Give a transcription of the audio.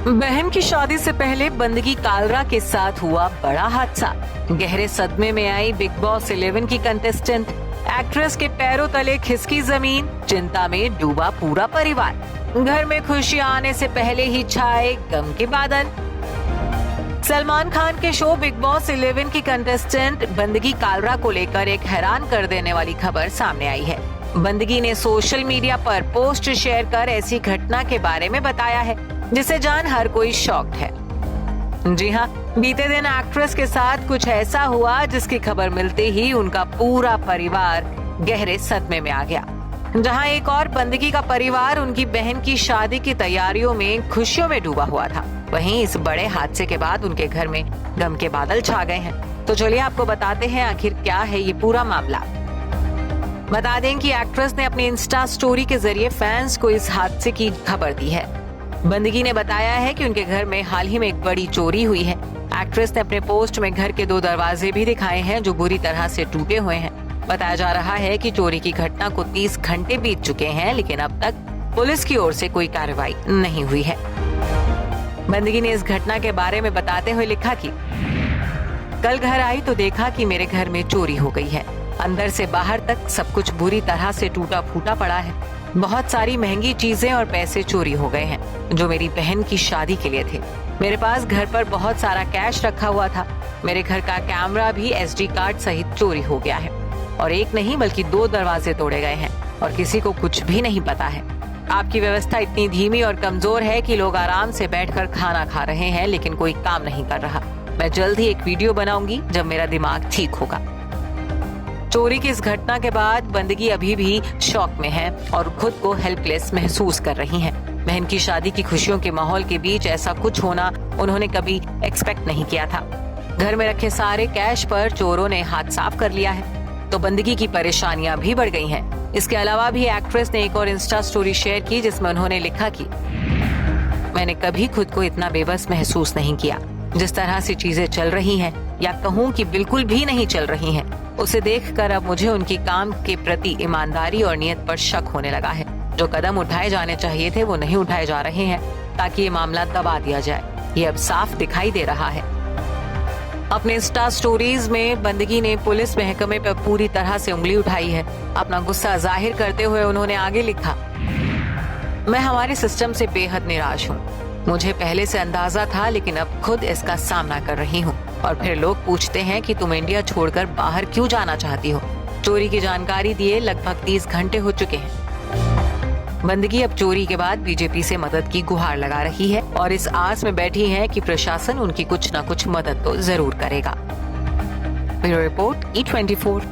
बहन की शादी से पहले बंदगी कालरा के साथ हुआ बड़ा हादसा। गहरे सदमे में आई बिग बॉस 11 की कंटेस्टेंट। एक्ट्रेस के पैरों तले खिसकी जमीन, चिंता में डूबा पूरा परिवार। घर में खुशियां आने से पहले ही छाए गम के बादल। सलमान खान के शो बिग बॉस 11 की कंटेस्टेंट बंदगी कालरा को लेकर एक हैरान कर देने वाली खबर सामने आई है। बंदगी ने सोशल मीडिया पर पोस्ट शेयर कर ऐसी घटना के बारे में बताया है जिसे जान हर कोई शॉक्ड है। जी हाँ, बीते दिन एक्ट्रेस के साथ कुछ ऐसा हुआ जिसकी खबर मिलते ही उनका पूरा परिवार गहरे सदमे में आ गया। जहां एक और बंदगी का परिवार उनकी बहन की शादी की तैयारियों में खुशियों में डूबा हुआ था, वहीं इस बड़े हादसे के बाद उनके घर में गम के बादल छा गए हैं। तो चलिए आपको बताते हैं आखिर क्या है ये पूरा मामला। बता दें कि एक्ट्रेस ने अपनी इंस्टा स्टोरी के जरिए फैंस को इस हादसे की खबर दी है। बंदगी ने बताया है कि उनके घर में हाल ही में एक बड़ी चोरी हुई है। एक्ट्रेस ने अपने पोस्ट में घर के 2 दरवाजे भी दिखाए हैं जो बुरी तरह से टूटे हुए हैं। बताया जा रहा है कि चोरी की घटना को 30 घंटे बीत चुके हैं, लेकिन अब तक पुलिस की ओर से कोई कार्रवाई नहीं हुई है। बंदगी ने इस घटना के बारे में बताते हुए लिखा कि कल घर आई तो देखा कि मेरे घर में चोरी हो गई है। अंदर से बाहर तक सब कुछ बुरी तरह से टूटा फूटा पड़ा है। बहुत सारी महंगी चीजें और पैसे चोरी हो गए हैं जो मेरी बहन की शादी के लिए थे। मेरे पास घर पर बहुत सारा कैश रखा हुआ था। मेरे घर का कैमरा भी SD कार्ड सहित चोरी हो गया है और एक नहीं बल्कि 2 दरवाजे तोड़े गए हैं और किसी को कुछ भी नहीं पता है। आपकी व्यवस्था इतनी धीमी और कमजोर है कि लोग आराम से बैठकर खाना खा रहे हैं, लेकिन कोई काम नहीं कर रहा। मैं जल्द ही एक वीडियो बनाऊंगी जब मेरा दिमाग ठीक होगा। चोरी की इस घटना के बाद बंदगी अभी भी शॉक में है और खुद को हेल्पलेस महसूस कर रही हैं। बहन की शादी की खुशियों के माहौल के बीच ऐसा कुछ होना उन्होंने कभी एक्सपेक्ट नहीं किया था। घर में रखे सारे कैश पर चोरों ने हाथ साफ कर लिया है, तो बंदगी की परेशानियां भी बढ़ गई हैं। इसके अलावा भी एक्ट्रेस ने एक और इंस्टा स्टोरी शेयर की जिसमें उन्होंने लिखा कि मैंने कभी खुद को इतना बेबस महसूस नहीं किया। जिस तरह से चीजें चल रही हैं, या कहूँ कि बिल्कुल भी नहीं चल रही हैं, उसे देखकर अब मुझे उनकी काम के प्रति ईमानदारी और नियत पर शक होने लगा है। जो कदम उठाए जाने चाहिए थे वो नहीं उठाए जा रहे हैं ताकि ये मामला दबा दिया जाए। ये अब साफ दिखाई दे रहा है। अपने इंस्टा स्टोरीज में बंदगी ने पुलिस महकमे पर पूरी तरह से उंगली उठाई है। अपना गुस्सा जाहिर करते हुए उन्होंने आगे लिखा, मैं हमारे सिस्टम से बेहद निराश हूँ। मुझे पहले से अंदाजा था, लेकिन अब खुद इसका सामना कर रही हूँ। और फिर लोग पूछते हैं कि तुम इंडिया छोड़कर बाहर क्यों जाना चाहती हो। चोरी की जानकारी दिए लगभग 30 घंटे हो चुके हैं। बंदगी अब चोरी के बाद बीजेपी से मदद की गुहार लगा रही है और इस आस में बैठी है कि प्रशासन उनकी कुछ न कुछ मदद तो जरूर करेगा। Bureau report E24।